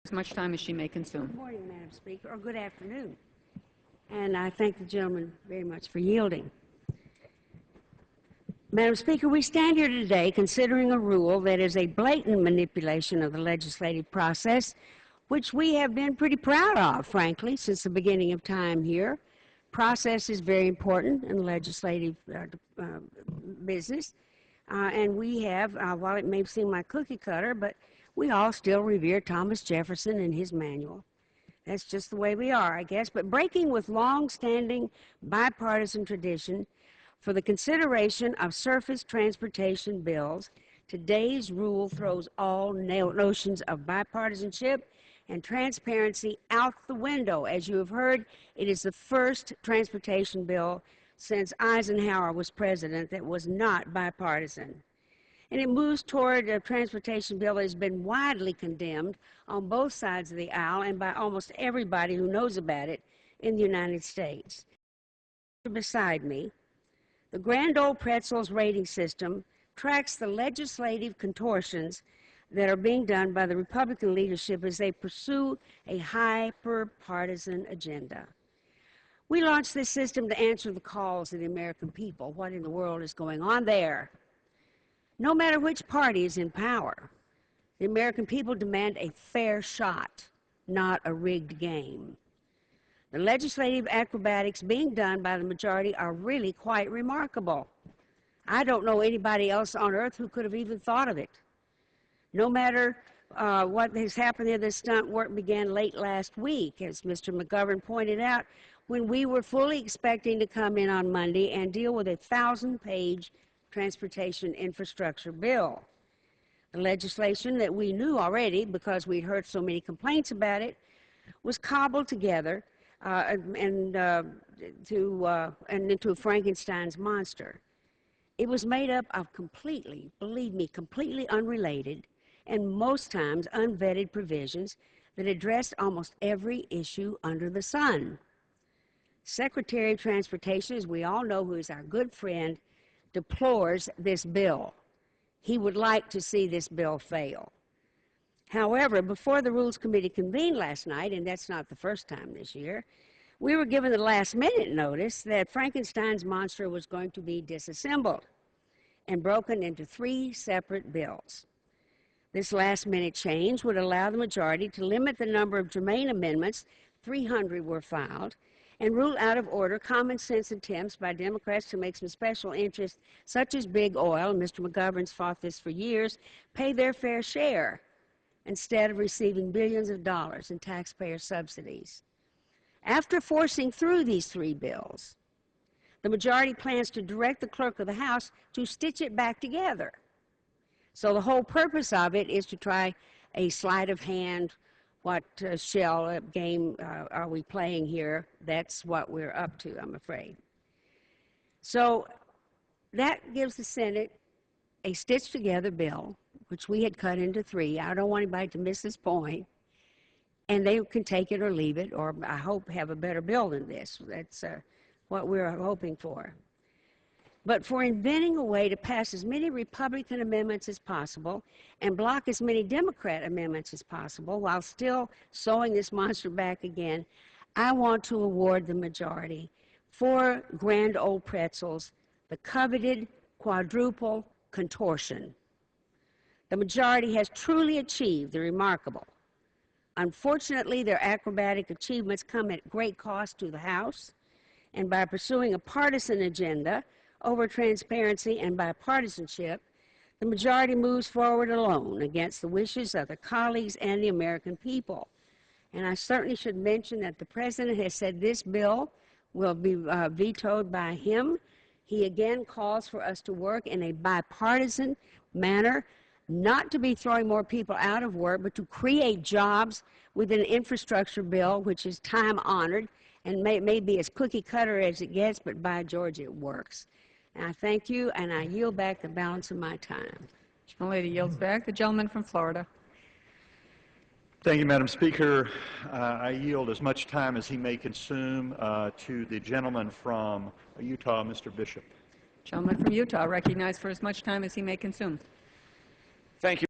as much time as she may consume. Good morning, Madam Speaker, or good afternoon. And I thank the gentleman very much for yielding. Madam Speaker, we stand here today considering a rule that is a blatant manipulation of the legislative process, which we have been pretty proud of, frankly, since the beginning of time here. Process is very important in legislative business, and we have, while it may seem like cookie cutter, but we all still revere Thomas Jefferson and his manual. That's just the way we are, I guess. But breaking with long-standing bipartisan tradition for the consideration of surface transportation bills, today's rule throws all notions of bipartisanship and transparency out the window. As you have heard, it is the first transportation bill since Eisenhower was president that was not bipartisan. And it moves toward a transportation bill that has been widely condemned on both sides of the aisle and by almost everybody who knows about it in the United States. Beside me, the grand old Pretzels rating system tracks the legislative contortions that are being done by the Republican leadership as they pursue a hyper-partisan agenda. We launched this system to answer the calls of the American people. What in the world is going on there? No matter which party is in power, the American people demand a fair shot, not a rigged game. The legislative acrobatics being done by the majority are really quite remarkable. I don't know anybody else on earth who could have even thought of it. No matter what has happened there, the stunt work began late last week, as Mr. McGovern pointed out, when we were fully expecting to come in on Monday and deal with a 1,000-page transportation infrastructure bill. The legislation that we knew already, because we'd heard so many complaints about it, was cobbled together into Frankenstein's monster. It was made up of completely, believe me, completely unrelated and most times unvetted provisions that addressed almost every issue under the sun. Secretary of Transportation, as we all know, who is our good friend, deplores this bill. He would like to see this bill fail. However, before the Rules Committee convened last night, and that's not the first time this year, we were given the last-minute notice that Frankenstein's monster was going to be disassembled and broken into 3 separate bills. This last-minute change would allow the majority to limit the number of germane amendments, 300 were filed, and rule out of order common-sense attempts by Democrats to make some special interests, such as big oil, and Mr. McGovern's fought this for years, pay their fair share instead of receiving billions of dollars in taxpayer subsidies. After forcing through these 3 bills, the majority plans to direct the clerk of the House to stitch it back together. So the whole purpose of it is to try a sleight of hand, what shell game are we playing here? That's what we're up to, I'm afraid. So that gives the Senate a stitched together bill, which we had cut into 3. I don't want anybody to miss this point. And they can take it or leave it, or I hope have a better bill than this. That's what we're hoping for. But for inventing a way to pass as many Republican amendments as possible and block as many Democrat amendments as possible while still sewing this monster back again, I want to award the majority for grand old Pretzels the coveted Quadruple Contortion. The majority has truly achieved the remarkable. Unfortunately, their acrobatic achievements come at great cost to the House, and by pursuing a partisan agenda over transparency and bipartisanship, the majority moves forward alone against the wishes of their colleagues and the American people. And I certainly should mention that the President has said this bill will be vetoed by him. He again calls for us to work in a bipartisan manner, not to be throwing more people out of work, but to create jobs with an infrastructure bill which is time-honored and may be as cookie-cutter as it gets, but by George, it works. And I thank you, and I yield back the balance of my time. The lady yields back. The gentleman from Florida. Thank you, Madam Speaker. I yield as much time as he may consume to the gentleman from Utah, Mr. Bishop. Gentleman from Utah, recognized for as much time as he may consume. Thank you.